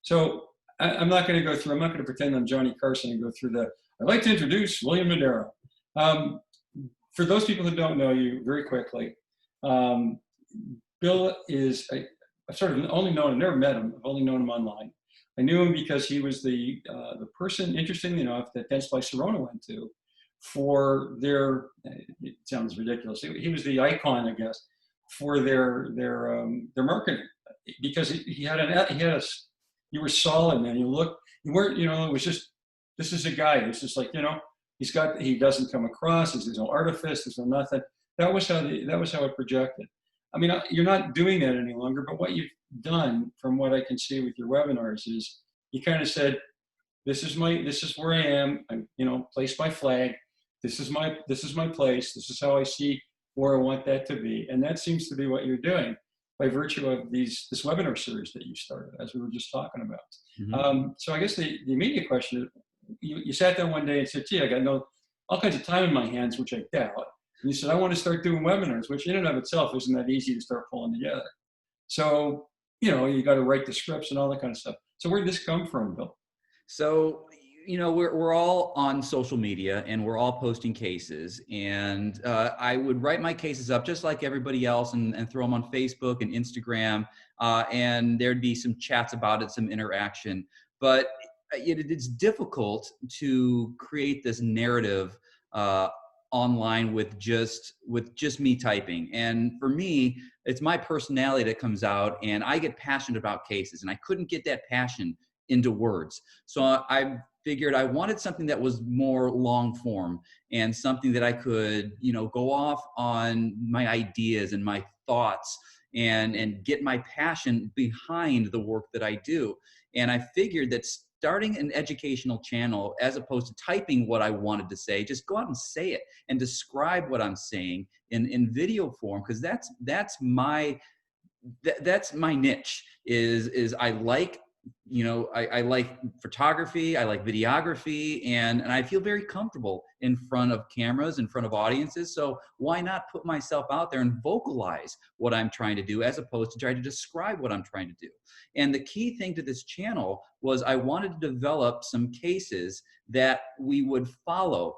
So I'm not going to go through, I'm not going to pretend I'm Johnny Carson and go through I'd like to introduce William Nudera. Um, for those people who don't know you, very quickly, um, Bill is, I've sort of only known him, never met him, I've only known him online. I knew him because he was the person, interestingly enough, that Dentsply Sirona went to for their, it sounds ridiculous, he was the icon, I guess, for their marketing. Because he had you were solid, man. You weren't, it was just, this is a guy. It's just like, he doesn't come across, there's no artifice, there's no nothing. That was how it projected. I mean, you're not doing that any longer, but what you've done, from what I can see with your webinars, is you kind of said, this is where I am. Place my flag. This is my place. This is how I see where I want that to be. And that seems to be what you're doing by virtue of this webinar series that you started, as we were just talking about. Mm-hmm. So I guess the immediate question is, you sat down one day and said, gee, I got all kinds of time in my hands, which I doubt. And you said, I want to start doing webinars, which in and of itself isn't that easy to start pulling together. So, you got to write the scripts and all that kind of stuff. So where did this come from, Bill? So, we're all on social media and we're all posting cases, and I would write my cases up just like everybody else and throw them on Facebook and Instagram, and there'd be some chats about it, some interaction. But it's difficult to create this narrative online with just me typing. And for me, it's my personality that comes out, and I get passionate about cases, and I couldn't get that passion into words. So I figured I wanted something that was more long form, and something that I could, go off on my ideas and my thoughts and get my passion behind the work that I do. And I figured that starting an educational channel, as opposed to typing what I wanted to say, just go out and say it and describe what I'm saying in video form, because that's my niche. Is I like, I like photography, I like videography, and I feel very comfortable in front of cameras, in front of audiences. So why not put myself out there and vocalize what I'm trying to do, as opposed to try to describe what I'm trying to do? And the key thing to this channel was I wanted to develop some cases that we would follow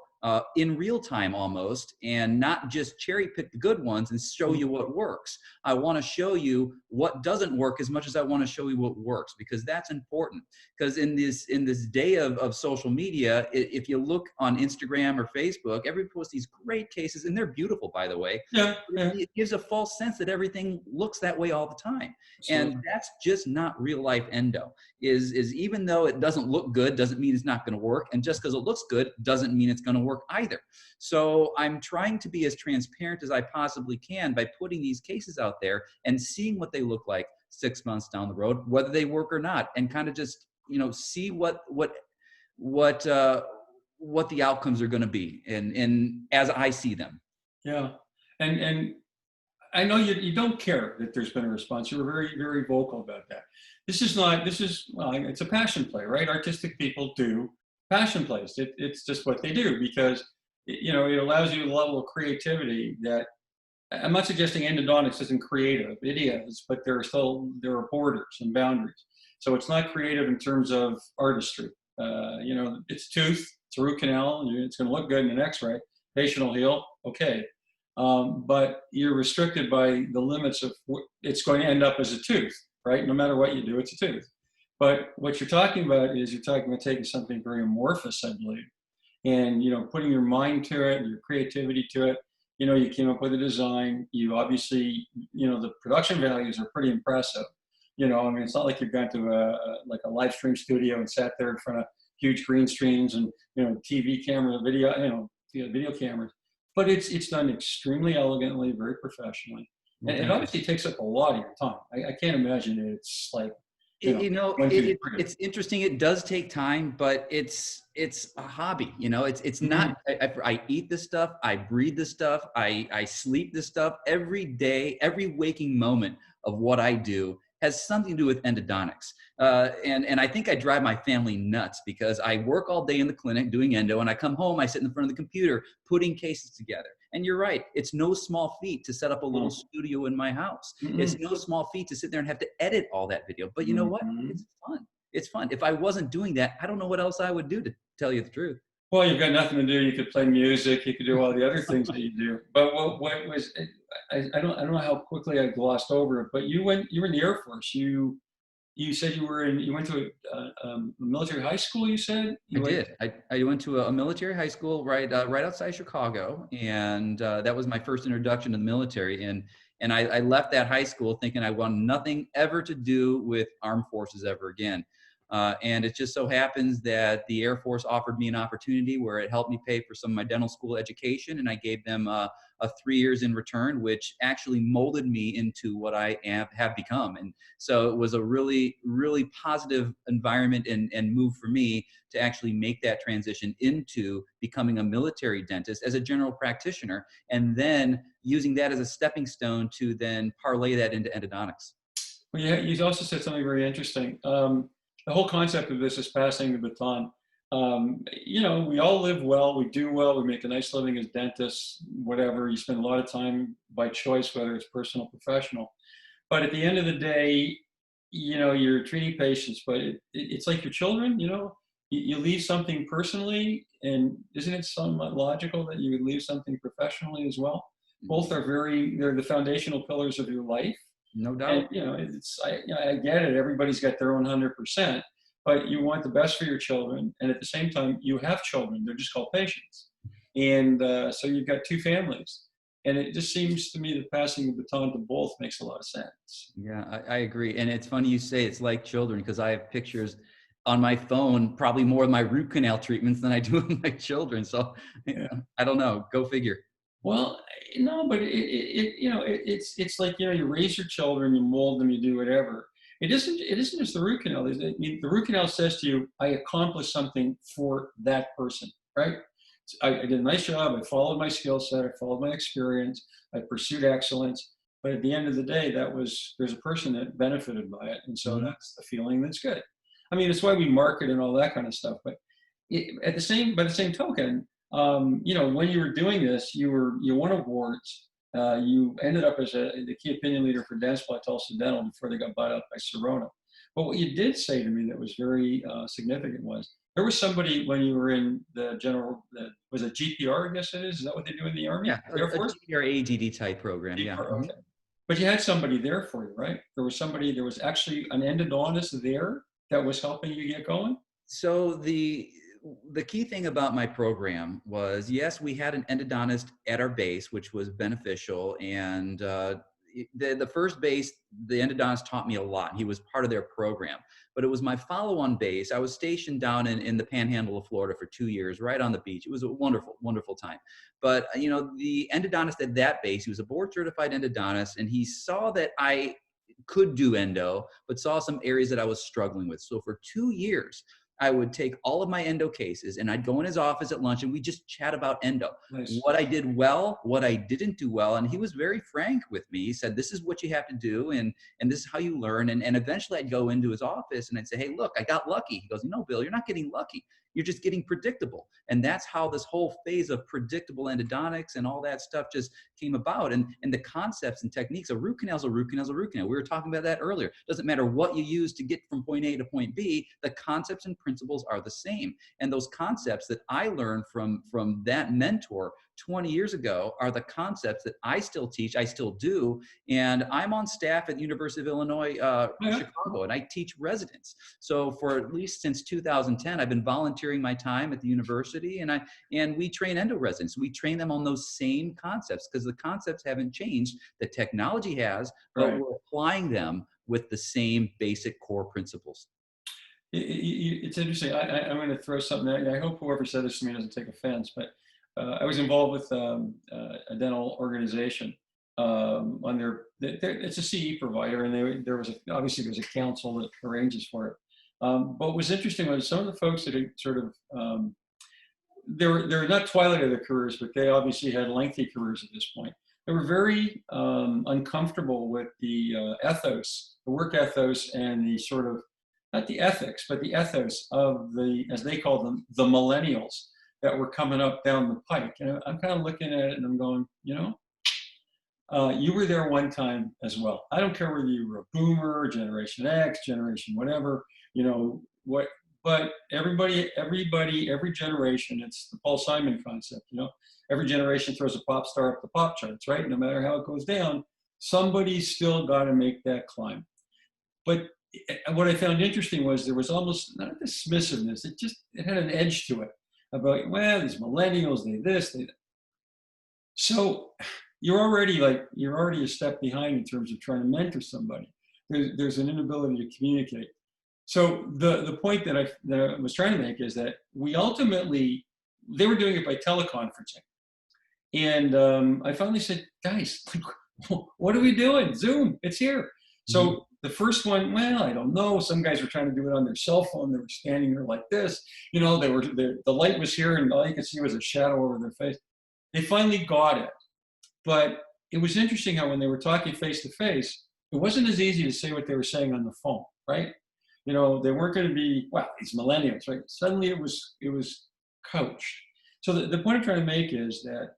in real time almost, and not just cherry pick the good ones and show you what works. I want to show you what doesn't work as much as I want to show you what works, because that's important. Because in this day of social media, if you look on Instagram or Facebook, everybody posts these great cases, and they're beautiful, by the way. Yeah. It gives a false sense that everything looks that way all the time. Absolutely. And that's just not real life endo. Is even though it doesn't look good, doesn't mean it's not going to work. And just because it looks good doesn't mean it's going to work either. So I'm trying to be as transparent as I possibly can by putting these cases out there and seeing what they look like 6 months down the road, whether they work or not, and kind of just, see what the outcomes are going to be, and as I see them. Yeah. And I know you don't care that there's been a response. You were very, very vocal about that. It's a passion play, right? Artistic people do passion plays. It's just what they do, because, it allows you a level of creativity that, I'm not suggesting endodontics isn't creative. It is, but there are borders and boundaries. So it's not creative in terms of artistry. It's tooth, it's a root canal, and it's going to look good in an x-ray. Patient will heal, okay. But you're restricted by the limits of it's going to end up as a tooth, right? No matter what you do, it's a tooth. But what you're talking about taking something very amorphous, I believe, and, putting your mind to it, your creativity to it. You came up with a design. You obviously, the production values are pretty impressive. It's not like you've gone to a live stream studio and sat there in front of huge green screens and, TV camera, video cameras. But it's done extremely elegantly, very professionally. And it obviously takes up a lot of your time. I can't imagine it's like, it's interesting. It does take time, but it's a hobby. It's not. I eat this stuff. I breathe this stuff. I sleep this stuff every day. Every waking moment of what I do has something to do with endodontics. And I think I drive my family nuts, because I work all day in the clinic doing endo, and I come home, I sit in front of the computer putting cases together. And you're right, it's no small feat to set up a little studio in my house. It's no small feat to sit there and have to edit all that video. But you know what? It's fun. it's fun. If I wasn't doing that, I don't know what else I would do, to tell you the truth. Well, you've got nothing to do. You could play music. You could do all the other things that you do. But what was I don't know how quickly I glossed over it. But you were in the Air Force. You said you went to a military high school. You said I you went. did. I went to a military high school right outside Chicago, and that was my first introduction to the military. And I left that high school thinking I wanted nothing ever to do with armed forces ever again. And it just so happens that the Air Force offered me an opportunity where it helped me pay for some of my dental school education, and I gave them a 3 years in return, which actually molded me into what I have become. And so it was a really, really positive environment and move for me to actually make that transition into becoming a military dentist as a general practitioner, and then using that as a stepping stone to then parlay that into endodontics. Well, you also said something very interesting. The whole concept of this is passing the baton. We all live well, we do well, we make a nice living as dentists, whatever. You spend a lot of time by choice, whether it's personal or professional. But at the end of the day, you're treating patients, but it's like your children, you leave something personally, and isn't it somewhat logical that you would leave something professionally as well? Both are they're the foundational pillars of your life. No And doubt. I get it. Everybody's got their own 100%, but you want the best for your children, and at the same time, you have children. They're just called patients, and so you've got two families. And it just seems to me that passing the baton to both makes a lot of sense. Yeah, I agree. And it's funny you say it's like children, because I have pictures on my phone, probably more of my root canal treatments than I do of my children. So Yeah. I don't know. Go figure. Well, no, but it's like, you raise your children, you mold them, you do whatever. It isn't just the root canal. The root canal says to you, I accomplished something for that person, right? I did a nice job. I followed my skill set. I followed my experience. I pursued excellence. But at the end of the day, there's a person that benefited by it. And so Mhm. that's the feeling that's good. I mean, it's why we market and all that kind of stuff. But by the same token, when you were doing this, you won awards. You ended up as the key opinion leader for Dentsply at Tulsa Dental before they got bought out by Sirona. But what you did say to me that was very significant was there was somebody when you were in was it GPR? I guess it is. Is that what they do in the Army, Yeah, Air a Force? GPR AGD type program. Yeah. GPR, Mhm. okay. But you had somebody there for you, right? There was actually an endodontist there that was helping you get going. So the key thing about my program was, yes, we had an endodontist at our base, which was beneficial. And the first base, the endodontist taught me a lot. He was part of their program. But it was my follow-on base. I was stationed down in the panhandle of Florida for 2 years, right on the beach. It was a wonderful, wonderful time. But the endodontist at that base, he was a board-certified endodontist, and he saw that I could do endo, but saw some areas that I was struggling with. So for 2 years, I would take all of my endo cases and I'd go in his office at lunch and we just chat about endo, Nice. what I did well, what I didn't do well. And he was very frank with me. He said, this is what you have to do. And this is how you learn. And eventually I'd go into his office and I'd say, hey, look, I got lucky. He goes, no, Bill, you're not getting lucky. You're just getting predictable. And that's how this whole phase of predictable endodontics and all that stuff just came about. And the concepts and techniques, a root canal is a root canal is a root canal. We were talking about that earlier. Doesn't matter what you use to get from point A to point B, the concepts and principles are the same. And those concepts that I learned from that mentor 20 years ago are the concepts that I still teach, I still do. And I'm on staff at the University of Illinois, Yeah. Chicago, and I teach residents. So for at least since 2010, I've been volunteering my time at the university, and we train endo residents. We train them on those same concepts because the concepts haven't changed. The technology has, but Right. we're applying them with the same basic core principles. It's interesting. I'm going to throw something at you. I hope whoever said this to me doesn't take offense, but I was involved with a dental organization on it's a CE provider, and obviously there's a council that arranges for it. But what was interesting was some of the folks that had sort of they're not twilight of their careers, but they obviously had lengthy careers at this point. They were very uncomfortable with the ethos, the work ethos, and the sort of not the ethics, but the ethos of as they call them, the millennials that were coming up down the pike. And I'm kind of looking at it and I'm going, you were there one time as well. I don't care whether you were a boomer, Generation X, Generation whatever. you know, what, but every generation, it's the Paul Simon concept, you know, every generation throws a pop star up the pop charts, right? No matter how it goes down, somebody's still got to make that climb. But what I found interesting was there was almost not a dismissiveness. It had an edge to it about, well, these millennials, they this, they that. So you're already a step behind in terms of trying to mentor somebody. There's an inability to communicate. So the point that I was trying to make is that we ultimately, they were doing it by teleconferencing. And I finally said, guys, what are we doing? Zoom, it's here. So the first one, well, I don't know. Some guys were trying to do it on their cell phone. They were standing there like this. You know, the light was here and all you could see was a shadow over their face. They finally got it. But it was interesting how when they were talking face to face, it wasn't as easy to say what they were saying on the phone, right? You know, they weren't going to be, well, these millennials, right? Suddenly it was coached. So the point I'm trying to make is that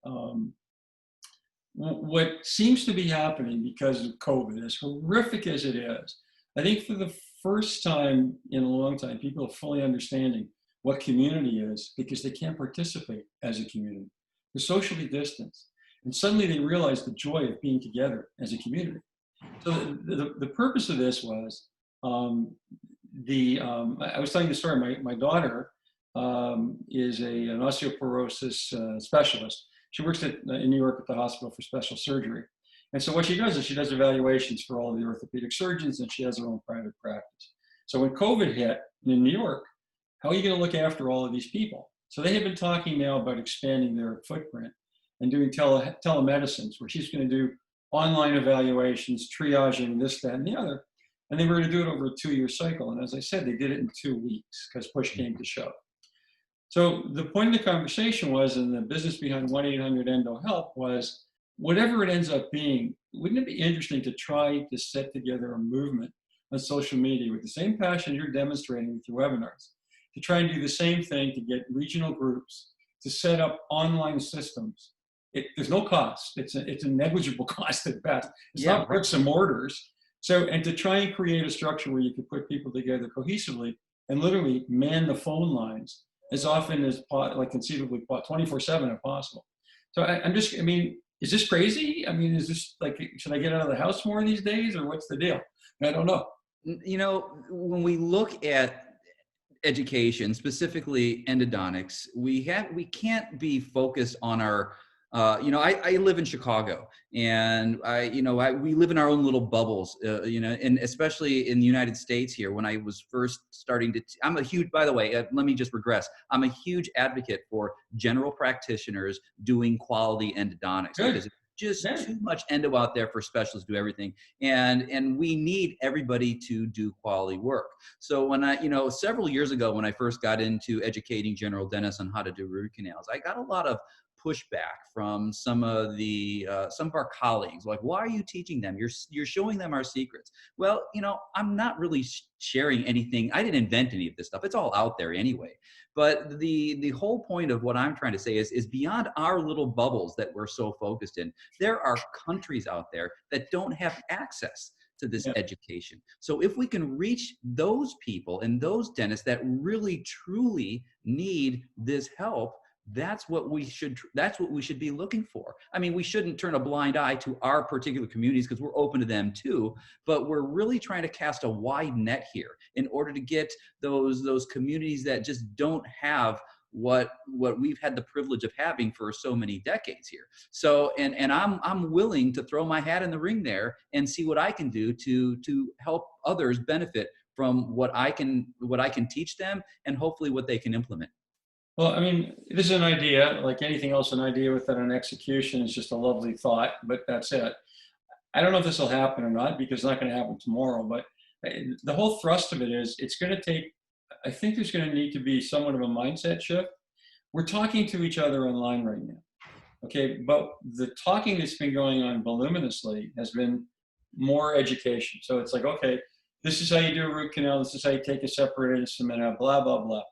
what seems to be happening because of COVID, as horrific as it is, I think for the first time in a long time, people are fully understanding what community is because they can't participate as a community. They're socially distanced. And suddenly they realize the joy of being together as a community. So the purpose of this was, I was telling the story, my daughter is an osteoporosis specialist. She works in New York at the hospital for special surgery. And so what she does is she does evaluations for all of the orthopedic surgeons, and she has her own private practice. So when COVID hit in New York, how are you going to look after all of these people? So they have been talking now about expanding their footprint and doing telemedicines, where she's going to do online evaluations, triaging this, that, and the other. And they were going to do it over a 2-year cycle. And as I said, they did it in 2 weeks because push came to shove. So the point of the conversation was, and the business behind 1-800-ENDO-HELP was, whatever it ends up being, wouldn't it be interesting to try to set together a movement on social media with the same passion you're demonstrating with your webinars, to try and do the same thing to get regional groups to set up online systems. There's no cost. It's a negligible cost at best. It's not bricks and mortars. So, and to try and create a structure where you could put people together cohesively and literally man the phone lines as often as, like conceivably 24/7 if possible. So I mean, is this crazy? I mean, is this like, should I get out of the house more these days, or what's the deal? I don't know. You know, when we look at education, specifically endodontics, we can't be focused on our, I live in Chicago, and we live in our own little bubbles, and especially in the United States here. When I was first starting to, by the way, let me just regress. I'm a huge advocate for general practitioners doing quality endodontics. Good. Because just too much endo out there for specialists to do everything. And we need everybody to do quality work. So when several years ago, when I first got into educating general dentists on how to do root canals, I got a lot of pushback from some of our colleagues, like, why are you teaching them? You're showing them our secrets. Well, I'm not really sharing anything. I didn't invent any of this stuff. It's all out there anyway. But the whole point of what I'm trying to say is beyond our little bubbles that we're so focused in, there are countries out there that don't have access to this education. So if we can reach those people and those dentists that really truly need this help, that's what we should be looking for. I mean, we shouldn't turn a blind eye to our particular communities because we're open to them too, but we're really trying to cast a wide net here in order to get those communities that just don't have what we've had the privilege of having for so many decades here. So, and I'm willing to throw my hat in the ring there and see what I can do to help others benefit from what I can teach them, and hopefully what they can implement. Well, I mean, this is an idea, like anything else, an idea without an execution is just a lovely thought, but that's it. I don't know if this will happen or not, because it's not going to happen tomorrow, but the whole thrust of it is, it's going to take, I think there's going to need to be somewhat of a mindset shift. We're talking to each other online right now, okay? But the talking that's been going on voluminously has been more education. So it's like, okay, this is how you do a root canal, this is how you take a separated cement out, blah, blah, blah.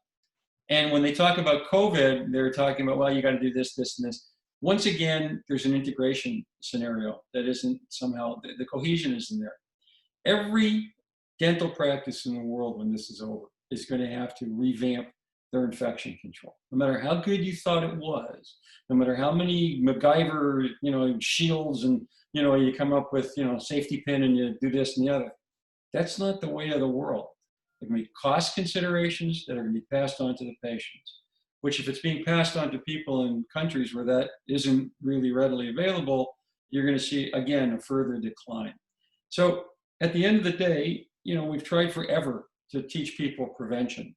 And when they talk about COVID, they're talking about, well, you got to do this, this, and this. Once again, there's an integration scenario that isn't somehow, the cohesion isn't there. Every dental practice in the world, when this is over, is going to have to revamp their infection control. No matter how good you thought it was, no matter how many MacGyver, shields and, you come up with, safety pin and you do this and the other. That's not the way of the world. There are going to be cost considerations that are going to be passed on to the patients, which if it's being passed on to people in countries where that isn't really readily available, you're going to see, again, a further decline. So at the end of the day, we've tried forever to teach people prevention.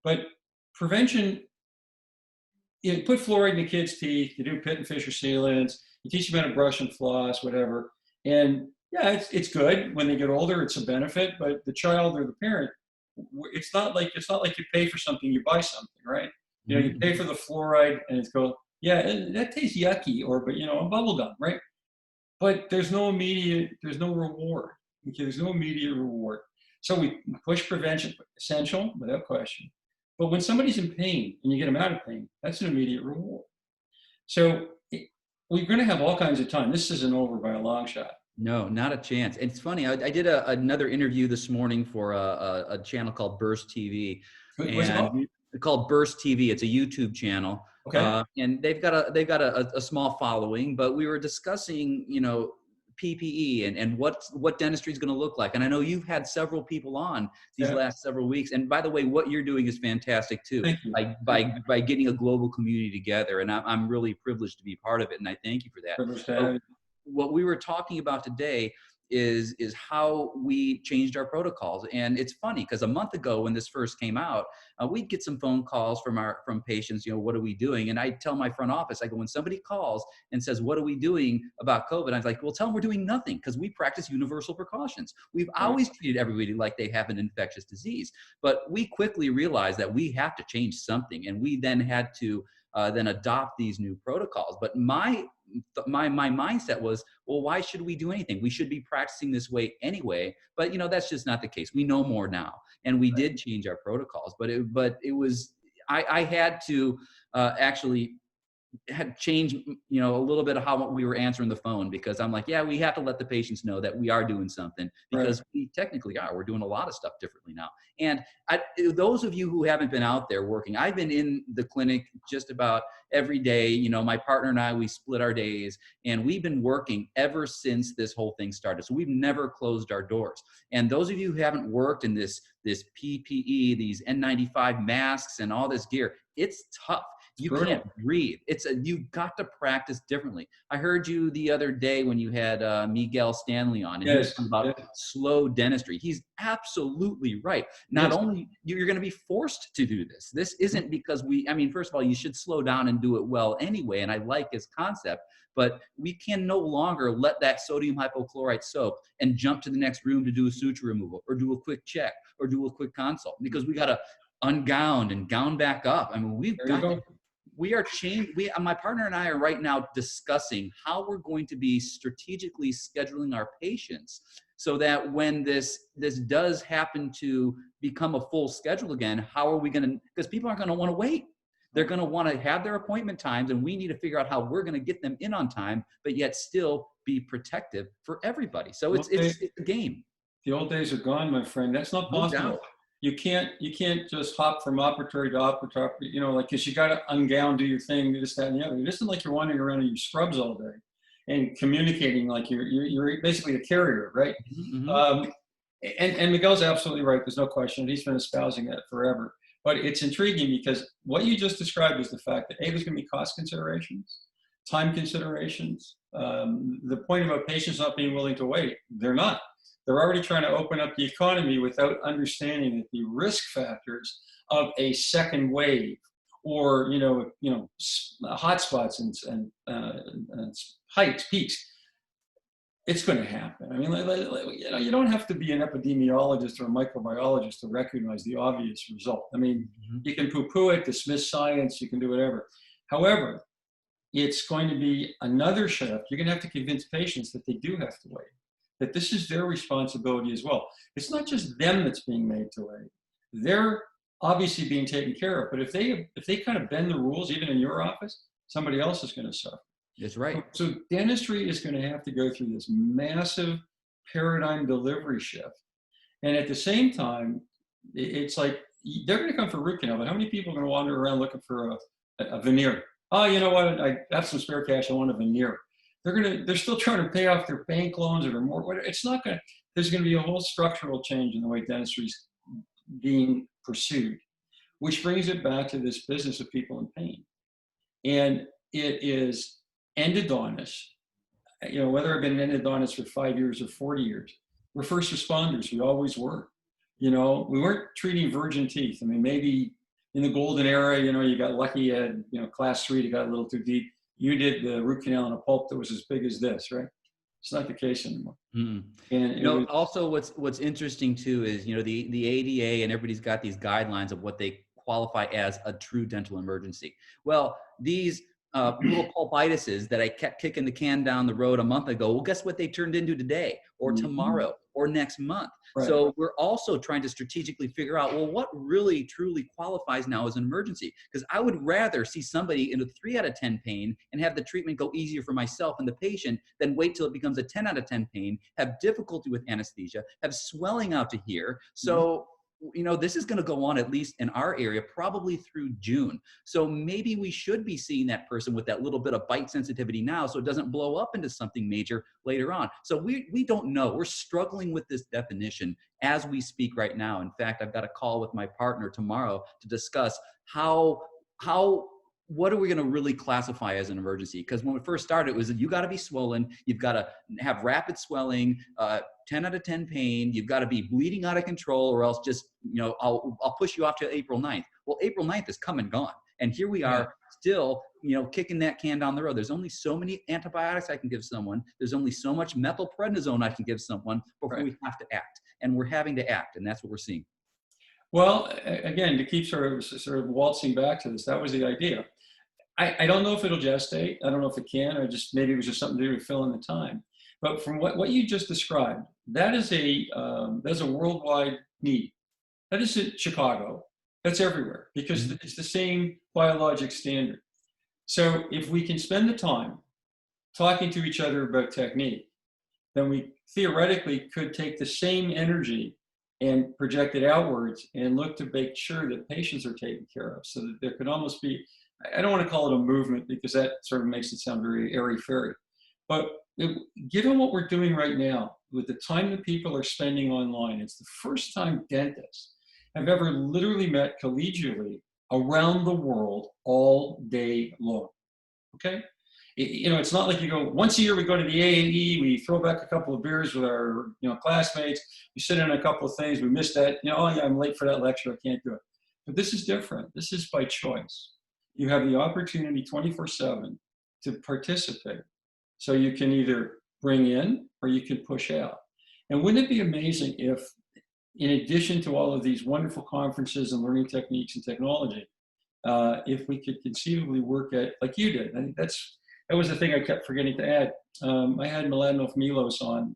But prevention, you put fluoride in the kids' teeth, you do pit and fissure sealants, you teach them how to brush and floss, whatever. And yeah, it's good when they get older, it's a benefit, but the child or the parent, it's not like you pay for something, you buy something, right? You pay for the fluoride and it's yeah, that tastes yucky, but a bubble gum, right? But there's no reward. Okay, there's no immediate reward. So we push prevention, essential, without question. But when somebody's in pain and you get them out of pain, that's an immediate reward. So we're going to have all kinds of time. This isn't over by a long shot. No, not a chance. It's funny. I did another interview this morning for a channel called Burst TV. What's it called? Called Burst TV. It's a YouTube channel. Okay. And they've got a small following. But we were discussing, PPE and what dentistry is going to look like. And I know you've had several people on these last several weeks. And by the way, what you're doing is fantastic too. Thank you. By getting a global community together. And I'm really privileged to be part of it. And I thank you for that. Privileged to have you. What we were talking about today is how we changed our protocols. And it's funny because a month ago when this first came out, we'd get some phone calls from patients, what are we doing? And I tell my front office, I go, when somebody calls and says, what are we doing about COVID? I was like, well, tell them we're doing nothing because we practice universal precautions. We've always treated everybody like they have an infectious disease. But we quickly realized that we have to change something. And we then had to then adopt these new protocols. But my mindset was, well, why should we do anything? We should be practicing this way anyway. But that's just not the case. We know more now, and we did change our protocols. But it was I had to actually had changed, a little bit of how we were answering the phone, because I'm like, yeah, we have to let the patients know that we are doing something, because we technically are. We're doing a lot of stuff differently now. And those of you who haven't been out there working, I've been in the clinic just about every day. My partner and I, we split our days, and we've been working ever since this whole thing started. So we've never closed our doors. And those of you who haven't worked in this PPE, these N95 masks and all this gear, it's tough. You can't breathe. You've got to practice differently. I heard you the other day when you had Miguel Stanley on, and he was talking about slow dentistry. He's absolutely right. Not only you're going to be forced to do this. This isn't because first of all, you should slow down and do it well anyway. And I like his concept, but we can no longer let that sodium hypochlorite soak and jump to the next room to do a suture removal or do a quick check or do a quick consult, because we got to ungown and gown back up. We are changing. My partner and I are right now discussing how we're going to be strategically scheduling our patients so that when this does happen to become a full schedule again, how are we going to, because people aren't going to want to wait. They're going to want to have their appointment times, and we need to figure out how we're going to get them in on time, but yet still be protective for everybody. So it's a game. The old days are gone, my friend. That's not possible. No doubt. You can't just hop from operatory to operatory, because you got to ungown, do your thing, do this, that, and the other. It isn't like you're wandering around in your scrubs all day and communicating like you're basically a carrier, right? Mm-hmm. And Miguel's absolutely right. There's no question. He's been espousing that forever. But it's intriguing because what you just described is the fact that there's going to be cost considerations, time considerations. The point about patients not being willing to wait, they're not. They're already trying to open up the economy without understanding that the risk factors of a second wave or, hotspots and heights, peaks, it's going to happen. You don't have to be an epidemiologist or a microbiologist to recognize the obvious result. You can poo-poo it, dismiss science, you can do whatever. However, it's going to be another shift. You're going to have to convince patients that they do have to wait, that this is their responsibility as well. It's not just them that's being made to wait. They're obviously being taken care of, but if they kind of bend the rules, even in your office, somebody else is going to suffer. That's right. So dentistry is going to have to go through this massive paradigm delivery shift. And at the same time, it's like they're going to come for root canal, but how many people are going to wander around looking for a veneer? Oh, you know what? I have some spare cash. I want a veneer. They're still trying to pay off their bank loans or their mortgage. It's not going to, there's going to be a whole structural change in the way dentistry is being pursued, which brings it back to this business of people in pain. And it is endodontists, you know, whether I've been an endodontist for 5 years or 40 years, we're first responders. We always were. You know, we weren't treating virgin teeth. I mean, maybe in the golden era, you know, you got lucky, you had, you know, class 3, it got a little too deep. You did the root canal in a pulp that was as big as this, right? It's not the case anymore. Mm. And You know, also what's interesting too is, you know, the ADA and everybody's got these guidelines of what they qualify as a true dental emergency. Well, these little pulpitises that I kept kicking the can down the road a month ago, well, guess what they turned into today or tomorrow or next month? Right. So we're also trying to strategically figure out, well, what really truly qualifies now as an emergency? Because I would rather see somebody in a 3 out of 10 pain and have the treatment go easier for myself and the patient than wait till it becomes a 10 out of 10 pain, have difficulty with anesthesia, have swelling out to here. So, you know, this is going to go on at least in our area, probably through June. So maybe we should be seeing that person with that little bit of bite sensitivity now so it doesn't blow up into something major later on. So we don't know. We're struggling with this definition as we speak right now. In fact, I've got a call with my partner tomorrow to discuss what are we going to really classify as an emergency? Because when we first started, it was you got to be swollen, you've got to have rapid swelling, 10 out of 10 pain, you've got to be bleeding out of control, or else just, you know, I'll push you off to April 9th. Well, April 9th is come and gone. And here we are still, you know, kicking that can down the road. There's only so many antibiotics I can give someone. There's only so much methylprednisone I can give someone before we have to act. And we're having to act, and that's what we're seeing. Well, again, to keep sort of waltzing back to this, that was the idea. I don't know if it'll gestate. I don't know if it can, or just maybe it was just something to do with filling the time. But from what you just described, that's a worldwide need. That is in Chicago. That's everywhere because it's the same biologic standard. So if we can spend the time talking to each other about technique, then we theoretically could take the same energy and project it outwards and look to make sure that patients are taken care of, so that there could almost be, I don't want to call it a movement because that sort of makes it sound very airy-fairy, but given what we're doing right now, with the time that people are spending online, it's the first time dentists have ever literally met collegially around the world all day long, okay? You know, it's not like you go, once a year we go to the AAE, we throw back a couple of beers with our, you know, classmates, we sit in a couple of things, we missed that, you know, oh yeah, I'm late for that lecture, I can't do it. But this is different. This is by choice. You have the opportunity 24/7 to participate. So you can either bring in or you can push out. And wouldn't it be amazing if, in addition to all of these wonderful conferences and learning techniques and technology, if we could conceivably work at, like you did, and that was the thing I kept forgetting to add. I had Mladenov Milos on,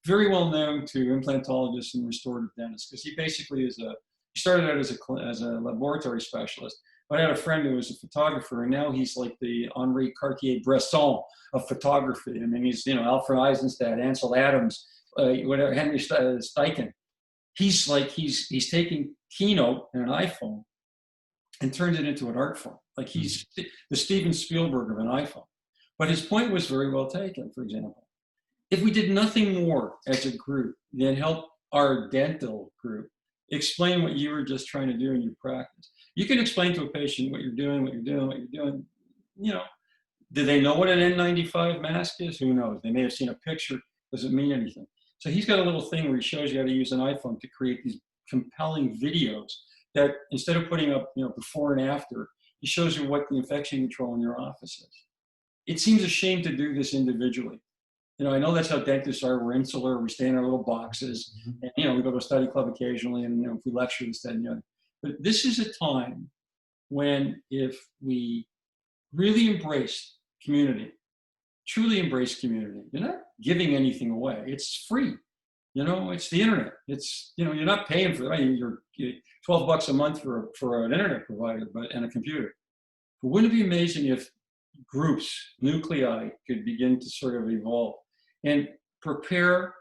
very well known to implantologists and restorative dentists, because he basically he started out as a laboratory specialist. But I had a friend who was a photographer, and now he's like the Henri Cartier-Bresson of photography. I mean, he's, you know, Alfred Eisenstadt, Ansel Adams, whatever, Henry Steichen. He's like, he's taking Keynote and an iPhone and turns it into an art form. Like he's the Steven Spielberg of an iPhone. But his point was very well taken, for example. If we did nothing more as a group than help our dental group explain what you were just trying to do in your practice. You can explain to a patient what you're doing, you know. Do they know what an N95 mask is? Who knows? They may have seen a picture. Does it mean anything? So he's got a little thing where he shows you how to use an iPhone to create these compelling videos that, instead of putting up, you know, before and after, he shows you what the infection control in your office is. It seems a shame to do this individually. You know, I know that's how dentists are. We're insular. We stay in our little boxes. And, you know, we go to a study club occasionally, and, you know, if we lecture this, that, and the other. But this is a time when, if we really embrace community, truly embrace community, you're not giving anything away. It's free. You know, it's the internet. It's, you know, you're not paying for it. You're $12 a month for an internet provider, and a computer. But wouldn't it be amazing if groups, nuclei, could begin to sort of evolve and prepare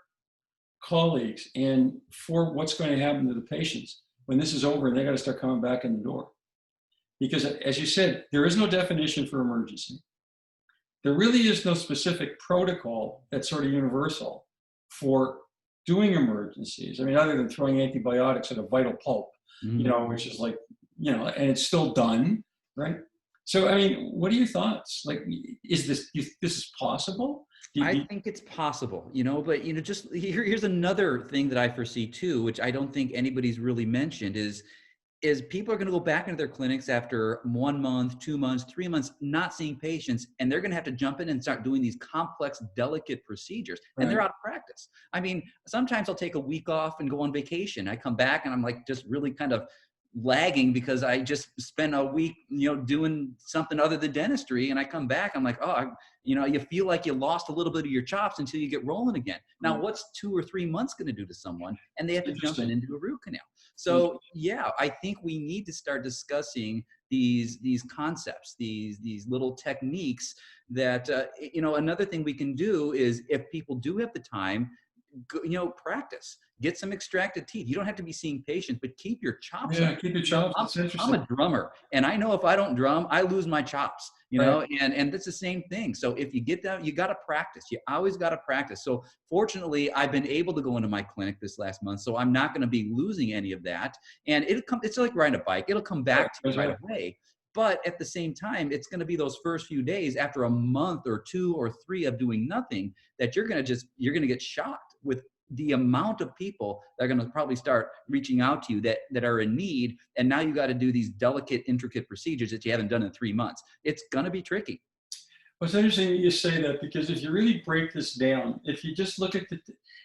colleagues and for what's going to happen to the patients when this is over and they got to start coming back in the door. Because as you said, there is no definition for emergency. There really is no specific protocol that's sort of universal for doing emergencies. I mean, other than throwing antibiotics at a vital pulp, you know, which is like, you know, and it's still done, right? So, I mean, what are your thoughts? Like, is this is possible? I think it's possible, you know, but, you know, just here's another thing that I foresee too, which I don't think anybody's really mentioned is people are going to go back into their clinics after 1 month, 2 months, 3 months, not seeing patients, and they're going to have to jump in and start doing these complex, delicate procedures, and they're out of practice. I mean, sometimes I'll take a week off and go on vacation. I come back and I'm like just really kind of lagging because I just spent a week, you know, doing something other than dentistry, and I come back, I'm like, oh, you know, you feel like you lost a little bit of your chops until you get rolling again. Now, what's 2 or 3 months going to do to someone? And they have to jump in and do a root canal. So yeah, I think we need to start discussing these concepts, these little techniques that, you know, another thing we can do is if people do have the time, you know, practice, get some extracted teeth. You don't have to be seeing patients, but keep your chops. Yeah, keep your chops. That's interesting. I'm a drummer, and I know if I don't drum, I lose my chops, you know, and that's the same thing. So if you get that, you got to practice. You always got to practice. So fortunately, I've been able to go into my clinic this last month, so I'm not going to be losing any of that. And it's like riding a bike. It'll come back to you right away. But at the same time, it's going to be those first few days after a month or 2 or 3 of doing nothing that you're going to get shocked with the amount of people that are going to probably start reaching out to you that are in need. And now you got to do these delicate, intricate procedures that you haven't done in 3 months. It's going to be tricky. Well, it's interesting that you say that, because if you really break this down, if you just look at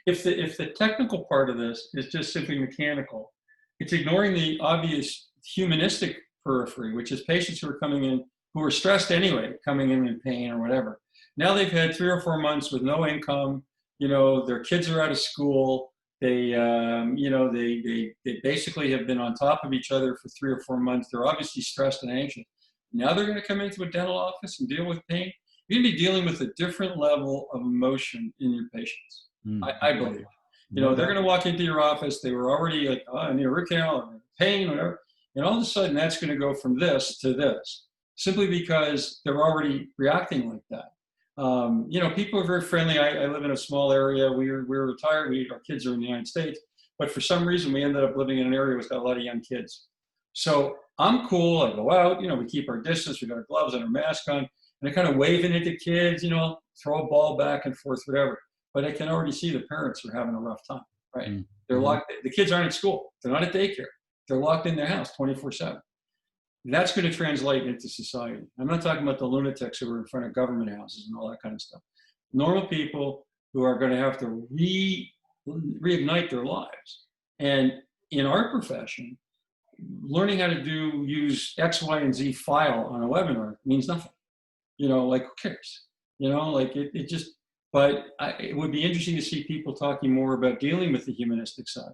if the technical part of this is just simply mechanical, it's ignoring the obvious humanistic periphery, which is patients who are coming in, who are stressed anyway, coming in pain or whatever. Now they've had 3 or 4 months with no income. You know, their kids are out of school. They, you know, they basically have been on top of each other for 3 or 4 months. They're obviously stressed and anxious. Now they're going to come into a dental office and deal with pain. You're going to be dealing with a different level of emotion in your patients. I believe. You know, they're going to walk into your office. They were already like, oh, I need a root canal or pain, whatever. And all of a sudden, that's going to go from this to this, simply because they're already reacting like that. You know, people are very friendly. I live in a small area. We're retired. Our kids are in the United States, but for some reason we ended up living in an area with got a lot of young kids. So I'm cool. I go out, you know, we keep our distance. We got our gloves and our mask on, and I kind of waving at the kids, you know, throw a ball back and forth, whatever. But I can already see the parents are having a rough time, right? They're locked. The kids aren't at school. They're not at daycare. They're locked in their house 24/7. That's going to translate into society. I'm not talking about the lunatics who are in front of government houses and all that kind of stuff. Normal people who are going to have to reignite their lives. And in our profession, learning how to use X, Y, and Z file on a webinar means nothing. You know, like, who cares? You know, like it just, but it would be interesting to see people talking more about dealing with the humanistic side,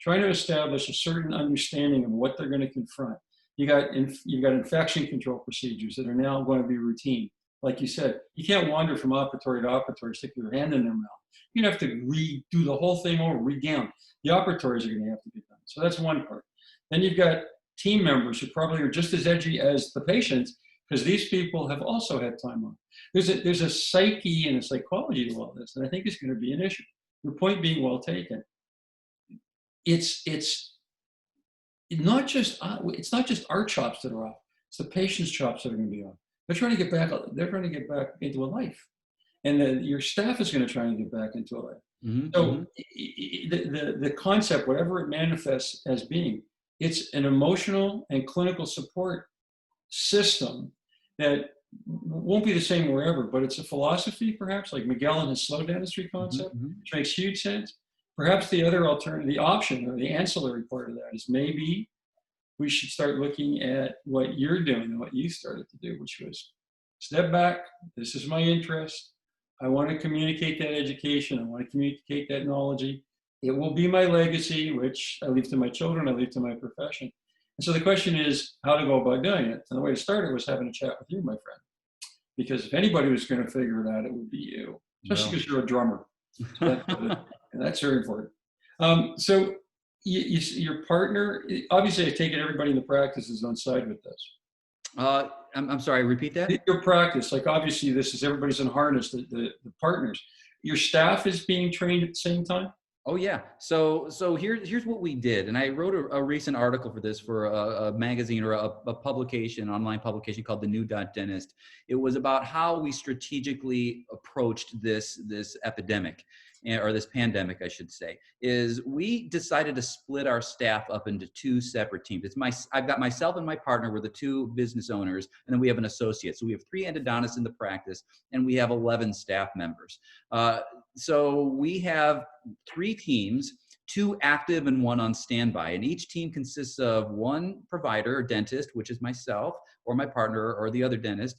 trying to establish a certain understanding of what they're going to confront. You got infection control procedures that are now going to be routine. Like you said, you can't wander from operatory to operatory, stick your hand in their mouth. You're going to have to redo the whole thing over, regown. The operatories are going to have to get done. So that's one part. Then you've got team members who probably are just as edgy as the patients, because these people have also had time off. There's a psyche and a psychology to all this, and I think it's going to be an issue. Your point being well taken. It's not just our chops that are off. It's the patient's chops that are going to be off. They're trying to get back. They're trying to get back into a life, and your staff is going to try and get back into a life. So the concept, whatever it manifests as being, it's an emotional and clinical support system that won't be the same wherever, but it's a philosophy, perhaps, like Miguel and his slow dentistry concept, which makes huge sense. Perhaps the other alternative, the option or the ancillary part of that is maybe we should start looking at what you're doing and what you started to do, which was step back. This is my interest. I want to communicate that education. I want to communicate that knowledge. It will be my legacy, which I leave to my children. I leave to my profession. And so the question is how to go about doing it. And the way to start it was having a chat with you, my friend. Because if anybody was going to figure it out, it would be you, especially because you're a drummer. And that's very important. So your partner, obviously I take it everybody in the practice is on side with this. I'm sorry, repeat that? Your practice, like obviously this is everybody's in harness, the partners. Your staff is being trained at the same time? Oh yeah. So here's what we did, and I wrote a recent article for this for a magazine or a publication, online publication called The New Dentist. It was about how we strategically approached this epidemic, or this pandemic, I should say. Is we decided to split our staff up into two separate teams. I've got myself and my partner, we're the two business owners, and then we have an associate. So we have 3 endodontists in the practice, and we have 11 staff members. So we have 3 teams, 2 active and 1 on standby. And each team consists of 1 provider or dentist, which is myself or my partner or the other dentist,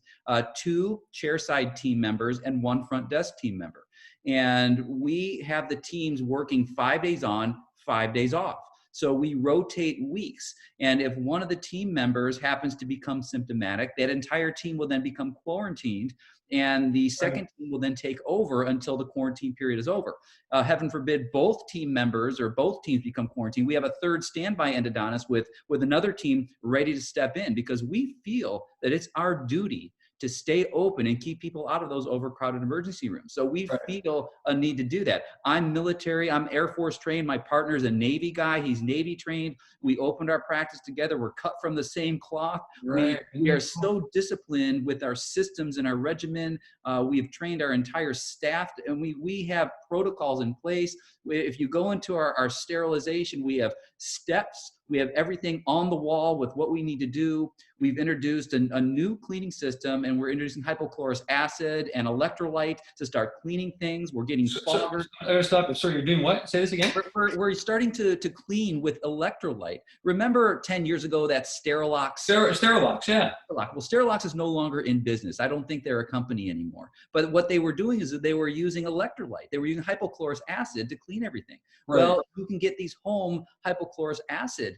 2 chairside team members, and 1 front desk team member. And we have the teams working 5 days on, 5 days off. So we rotate weeks. And if one of the team members happens to become symptomatic, that entire team will then become quarantined. And the second team will then take over until the quarantine period is over. Heaven forbid both team members or both teams become quarantined. We have a third standby endodontist with another team ready to step in, because we feel that it's our duty to stay open and keep people out of those overcrowded emergency rooms. So we feel a need to do that. I'm military, I'm Air Force trained. My partner's a Navy guy, he's Navy trained. We opened our practice together. We're cut from the same cloth. We are so disciplined with our systems and our regimen. We have trained our entire staff, and we have protocols in place. If you go into our sterilization, we have steps. We have everything on the wall with what we need to do. We've introduced a new cleaning system, and we're introducing hypochlorous acid and electrolyte to start cleaning things. We're getting fogger. Stop. So you're doing what? Say this again. We're starting to clean with electrolyte. Remember 10 years ago that Sterilox? Sterilox, yeah. Well, Sterilox is no longer in business. I don't think they're a company anymore. But what they were doing is that they were using electrolyte. They were using hypochlorous acid to clean everything. Right. Well, you can get these home hypochlorous acid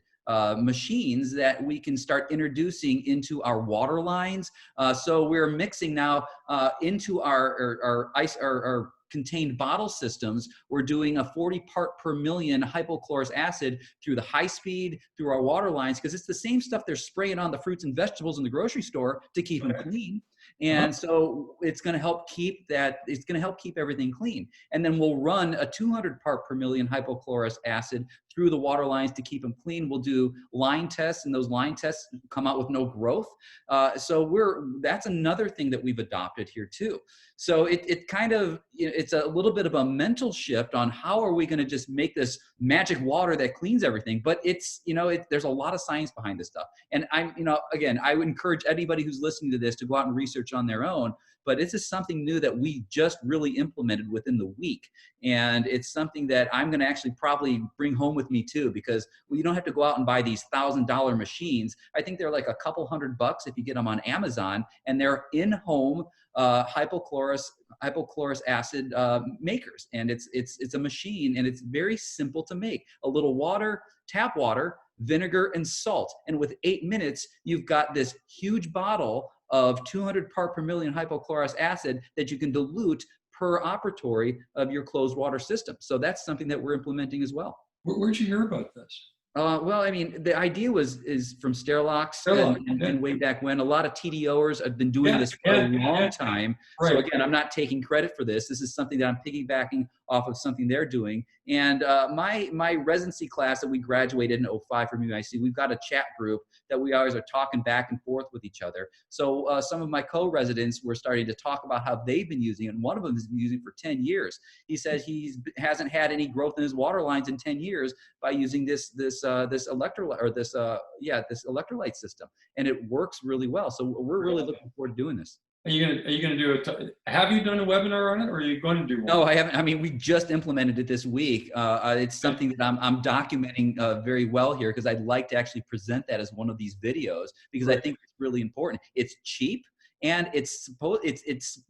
machines that we can start introducing into our water lines. So we're mixing now into our contained bottle systems. We're doing a 40 part per million hypochlorous acid through the high speed, through our water lines, because it's the same stuff they're spraying on the fruits and vegetables in the grocery store to keep them clean. And so it's going to help keep everything clean. And then we'll run a 200 part per million hypochlorous acid through the water lines to keep them clean. We'll do line tests, and those line tests come out with no growth. So that's another thing that we've adopted here too. So it kind of, it's a little bit of a mental shift on how are we going to just make this magic water that cleans everything. But it's, there's a lot of science behind this stuff. And again, I would encourage anybody who's listening to this to go out and research on their own. But this is something new that we just really implemented within the week. And it's something that I'm going to actually probably bring home with me too, because you don't have to go out and buy these $1,000 machines. I think they're like a couple $100 if you get them on Amazon, and they're in-home hypochlorous acid makers. And it's a machine, and it's very simple to make. A little water, tap water, vinegar, and salt. And with 8 minutes, you've got this huge bottle of 200 part per million hypochlorous acid that you can dilute per operatory of your closed water system. So that's something that we're implementing as well. Where'd you hear about this? Well, I mean, the idea is from Sterilox and way back when. A lot of TDOers have been doing this for a long time. Right. So again, I'm not taking credit for this. This is something that I'm piggybacking off of something they're doing. And my residency class that we graduated in 05 from UIC, we've got a chat group that we always are talking back and forth with each other. So some of my co-residents were starting to talk about how they've been using it. And one of them has been using it for 10 years. He says he hasn't had any growth in his water lines in 10 years by using this electrolyte or this electrolyte system, and it works really well. So we're really looking forward to doing this. Are you gonna do it? Have you done a webinar on it, or are you going to do one? No, I haven't. I mean, we just implemented it this week. It's something that I'm documenting very well here, because I'd like to actually present that as one of these videos, because I think it's really important. It's cheap, and it's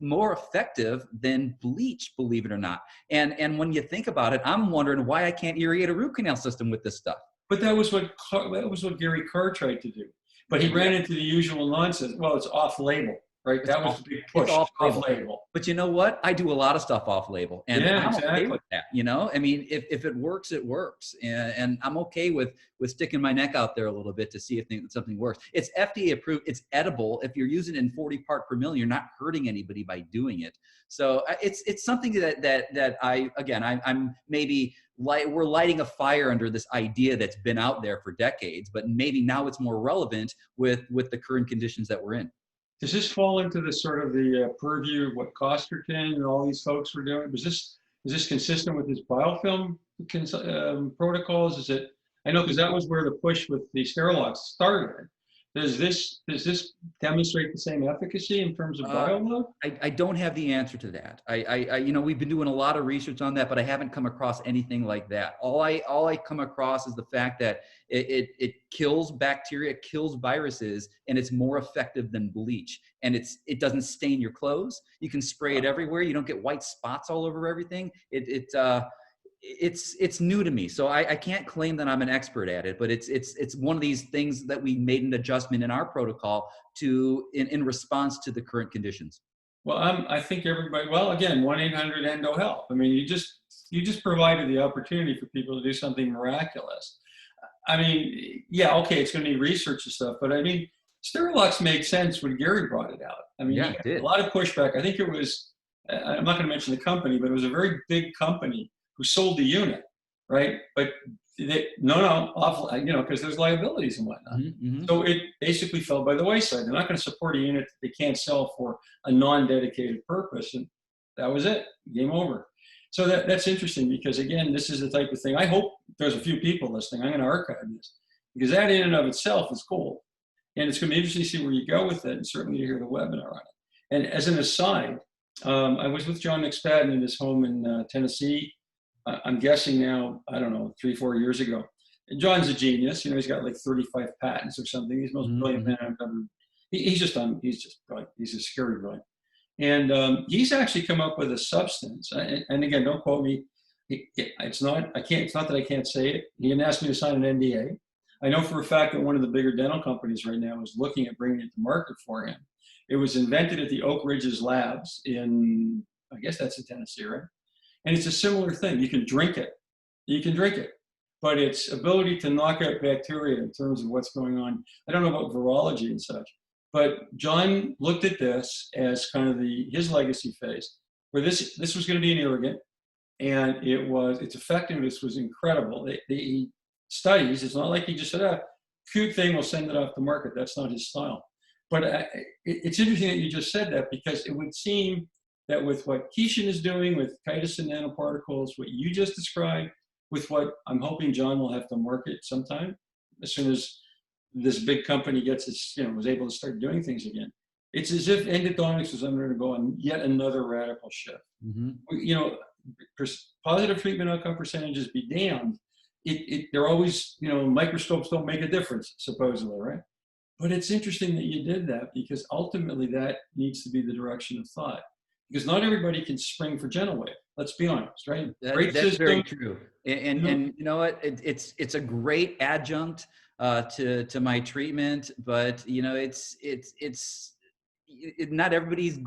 more effective than bleach, believe it or not. And when you think about it, I'm wondering why I can't irrigate a root canal system with this stuff. But that was what Gary Carr tried to do. But he ran into the usual nonsense. Well, it's off-label. right? That was the big push, off label. off-label. But you know what? I do a lot of stuff off label, and Yeah, I'm okay exactly. with that. You know, I mean, if it works, it works, and I'm okay with sticking my neck out there a little bit to see if something works. It's FDA approved. It's edible. If you're using it in 40 part per million, you're not hurting anybody by doing it. So it's something that I'm maybe we're lighting a fire under this idea that's been out there for decades, but maybe now it's more relevant with the current conditions that we're in. Does this fall into the sort of the purview of what Costerton and all these folks were doing? Is this consistent with his biofilm protocols? Is it? I know because that was where the push with the Sterilox started. Does this demonstrate the same efficacy in terms of bioload? I don't have the answer to that. We've been doing a lot of research on that, but I haven't come across anything like that. All I come across is the fact that it kills bacteria, it kills viruses, and it's more effective than bleach. And it doesn't stain your clothes. You can spray it everywhere. You don't get white spots all over everything. It's new to me, so I can't claim that I'm an expert at it, but it's one of these things that we made an adjustment in our protocol in response to the current conditions. Well, I think everybody. Well, again, 1-800-ENDO-HELP. I mean, you just provided the opportunity for people to do something miraculous. I mean, yeah, okay, it's going to need research and stuff, but I mean, Sterilox made sense when Gary brought it out. I mean, Yeah, he it did. a lot of pushback. I think it was. I'm not going to mention the company, but it was a very big company who sold the unit, right? But awful, because there's liabilities and whatnot. Mm-hmm. So it basically fell by the wayside. They're not going to support a unit that they can't sell for a non-dedicated purpose, and that was it. Game over. So that's interesting because again, this is the type of thing. I hope there's a few people listening. I'm going to archive this because that in and of itself is cool, and it's going to be interesting to see where you go with it, and certainly to hear the webinar on it. And as an aside, I was with John McSpadden in his home in Tennessee. I'm guessing now, I don't know, 3-4 years ago. And John's a genius. He's got like 35 patents or something. He's the most brilliant man I've ever. He's just brilliant. He's a scary brilliant. And he's actually come up with a substance. And again, don't quote me. It's not that I can't say it. He didn't ask me to sign an NDA. I know for a fact that one of the bigger dental companies right now is looking at bringing it to market for him. It was invented at the Oak Ridges Labs in, I guess that's in Tennessee, right? And it's a similar thing. You can drink it. But its ability to knock out bacteria in terms of what's going on, I don't know about virology and such, but John looked at this as kind of his legacy phase, where this was going to be an irrigant, and its effectiveness was incredible. The studies, it's not like he just said, cute thing, we'll send it off the market. That's not his style. But it's interesting that you just said that because it would seem that with what Keishan is doing with chitosan nanoparticles, what you just described, with what I'm hoping John will have to market sometime, as soon as this big company was able to start doing things again. It's as if endodontics was undergoing yet another radical shift. Mm-hmm. Positive treatment outcome percentages be damned. They're always, microscopes don't make a difference, supposedly, right? But it's interesting that you did that because ultimately that needs to be the direction of thought. Because not everybody can spring for GentleWave. Let's be honest, right? That's system. Very true. And you know what? It's a great adjunct to my treatment, but not everybody's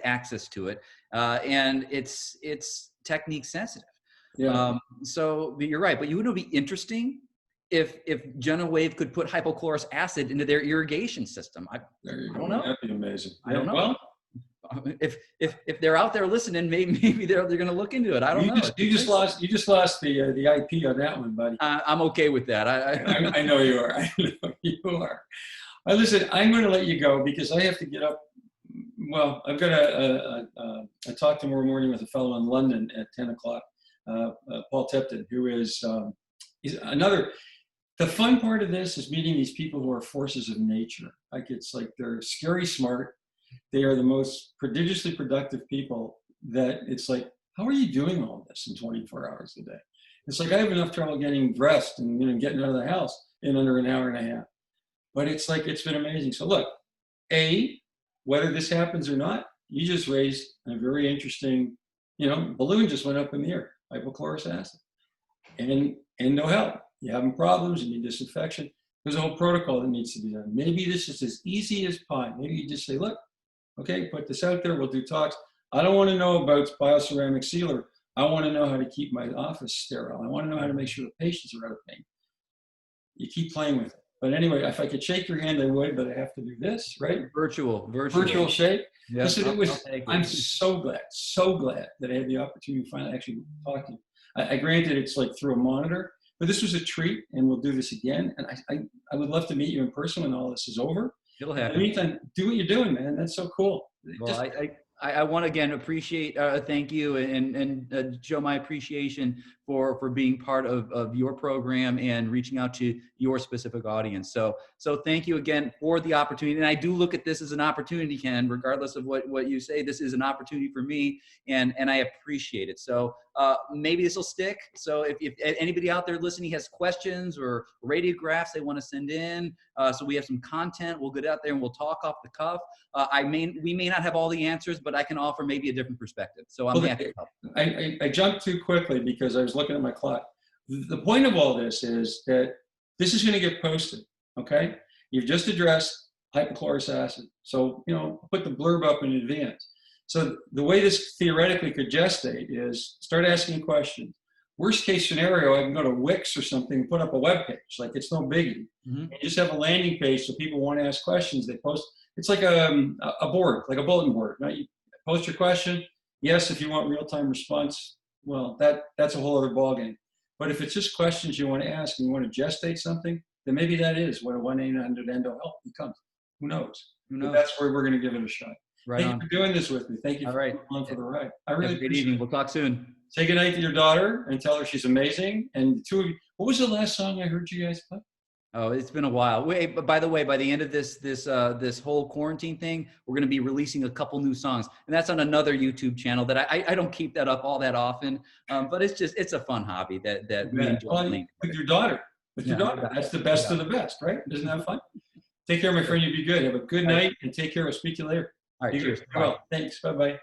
access to it, and it's technique sensitive. Yeah. So you're right, but wouldn't it be interesting if GentleWave could put hypochlorous acid into their irrigation system? I don't know. That'd be amazing. I don't know. Well, if they're out there listening, maybe they're going to look into it. I don't know. You just lost the IP on that one, buddy. I'm okay with that. I know you are. I know you are. Listen, I'm going to let you go because I have to get up. Well, I've got a talk tomorrow morning with a fellow in London at 10 o'clock, Paul Tipton, who is he's another. The fun part of this is meeting these people who are forces of nature. It's like they're scary smart. They are the most prodigiously productive people that it's like, how are you doing all this in 24 hours a day? It's like I have enough trouble getting dressed and getting out of the house in under an hour and a half. But it's like, it's been amazing. So look, whether this happens or not, you just raised a very interesting, balloon just went up in the air, hypochlorous acid. And no help. You're having problems, you need disinfection. There's a whole protocol that needs to be done. Maybe this is as easy as pie. Maybe you just say, look, Okay, put this out there. We'll do talks. I don't want to know about bioceramic sealer. I want to know how to keep my office sterile. I want to know how to make sure the patients are out of pain. You keep playing with it. But anyway, if I could shake your hand, I would, but I have to do this, right? Virtual shake. Yep, Listen, I'll take it. I'm so glad that I had the opportunity to finally actually talk to you. I granted it's like through a monitor, but this was a treat, and we'll do this again. And I would love to meet you in person when all this is over. It'll In the happen. meantime, do what you're doing, man. That's so cool. Well, I want to again appreciate, thank you, and show my appreciation for being part of your program and reaching out to your specific audience. So thank you again for the opportunity. And I do look at this as an opportunity, Ken, regardless of what you say. This is an opportunity for me, and I appreciate it. So maybe this will stick. So if anybody out there listening has questions or radiographs they want to send in, so we have some content, we'll get out there and we'll talk off the cuff. We may not have all the answers, but I can offer maybe a different perspective. So I'm happy to help. I jumped too quickly because I was looking at my clock. The point of all this is that this is going to get posted, okay? You've just addressed hypochlorous acid. So, put the blurb up in advance. So the way this theoretically could gestate is start asking questions. Worst case scenario, I can go to Wix or something and put up a web page. Like, it's no biggie. You just have a landing page so people want to ask questions. They post. It's like a board, like a bulletin board. Right? You post your question. Yes, if you want real-time response, well, that's a whole other ballgame. But if it's just questions you want to ask and you want to gestate something, then maybe that is what a 1-800-ENDO-HELP becomes. Who knows? But that's where we're going to give it a shot. Right. Thank you for doing this with me. Thank you for coming along for the ride. I really appreciate evening. We'll talk soon. Say goodnight to your daughter and tell her she's amazing. And the two of you, what was the last song I heard you guys play? Oh, it's been a while. Wait, but by the way, by the end of this whole quarantine thing, we're going to be releasing a couple new songs, and that's on another YouTube channel that I don't keep that up all that often. But it's a fun hobby that we enjoy. With your daughter. That's the best of the best, right? Isn't that fun? Take care, my friend. You be good. Have a good night, and take care. I'll speak to you later. All right, cheers. Well, thanks. Bye-bye.